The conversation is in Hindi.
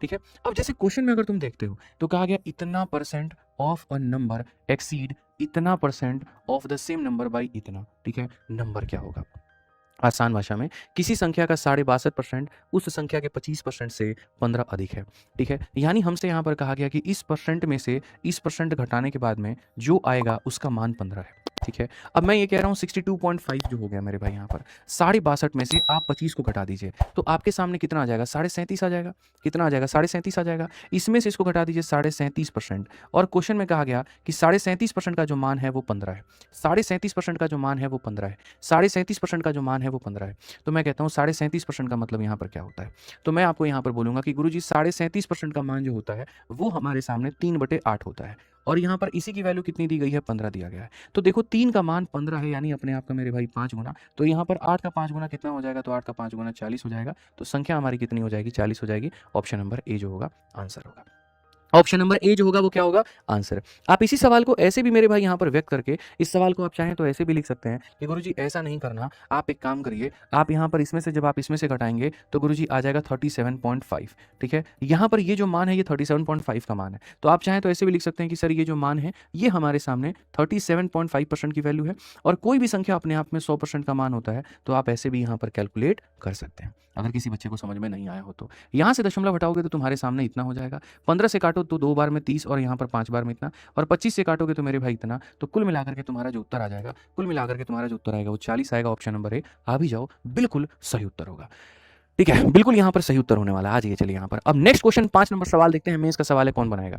ठीक है। अब जैसे क्वेश्चन में अगर तुम देखते हो तो कहा गया इतना percent of a number exceed इतना percent of the same number by इतना। ठीक है, नंबर क्या होगा? आसान भाषा में किसी संख्या का 62% उस संख्या के 25% से 15 अधिक है। ठीक है, यानी हमसे यहाँ पर कहा गया कि इस परसेंट में से इस परसेंट घटाने के बाद में जो आएगा उसका मान 15 है। ठीक है, अब मैं ये कह रहा हूँ 62.5 जो हो गया मेरे भाई यहाँ पर 62.5 में से आप 25 को घटा दीजिए तो आपके सामने कितना आ जाएगा? 37.5 आ जाएगा। कितना आ जाएगा? 37.5 आ जाएगा। इसमें से इसको घटा दीजिए 37.5% और क्वेश्चन में कहा गया कि 37.5% का जो मान है वो 15 है। 37.5% का जो मान है वो 15 है। 37.5% का जो मान है वो 15 है। तो मैं कहता हूँ 37.5% का मतलब यहाँ पर क्या होता है? तो मैं आपको यहाँ पर बोलूँगा कि गुरुजी 37.5% का मान जो होता है वो हमारे सामने 3/8 होता है और यहाँ पर इसी की वैल्यू कितनी दी गई है? 15 दिया गया है। तो देखो 3 का मान 15 है यानी अपने आप का मेरे भाई 5 गुना, तो यहाँ पर 8 का 5 गुना कितना हो जाएगा? तो 8 का 5 गुना 40 हो जाएगा। तो संख्या हमारी कितनी हो जाएगी? 40 हो जाएगी। ऑप्शन नंबर ए जो होगा आंसर होगा। ऑप्शन नंबर ए जो होगा वो क्या होगा? आंसर। आप इसी सवाल को ऐसे भी मेरे भाई यहाँ पर व्यक्त करके इस सवाल को आप चाहें तो ऐसे भी लिख सकते हैं कि गुरुजी ऐसा नहीं करना, आप एक काम करिए, आप यहाँ पर इसमें से जब आप इसमें से घटाएंगे तो गुरुजी आ जाएगा 37.5। ठीक है, यहाँ पर ये जो मान है ये 37.5 का मान है। तो आप चाहें तो ऐसे भी लिख सकते हैं कि सर ये जो मान है ये हमारे सामने 37.5% की वैल्यू है और कोई भी संख्या अपने आप में 100% का मान होता है, तो आप ऐसे भी यहाँ पर कैलकुलेट कर सकते हैं अगर किसी बच्चे को समझ में नहीं आया हो तो। यहाँ से दशमलव हटाओगे तो तुम्हारे सामने इतना हो जाएगा। 15 से काटो तो 2 बार में 30 और यहाँ पर 5 बार में इतना, और 25 से काटोगे तो मेरे भाई इतना। तो कुल मिलाकर के तुम्हारा जो उत्तर आ जाएगा, कुल मिलाकर के तुम्हारा जो उत्तर आएगा वो 40 आएगा। ऑप्शन नंबर ए आ भी जाओ, बिल्कुल सही उत्तर होगा। ठीक है, बिल्कुल यहाँ पर सही उत्तर होने वाला है। आ जाइए, चलिए यहाँ पर अब नेक्स्ट क्वेश्चन 5 नंबर सवाल देखते हैं। मेंस का सवाल है, कौन बनाएगा?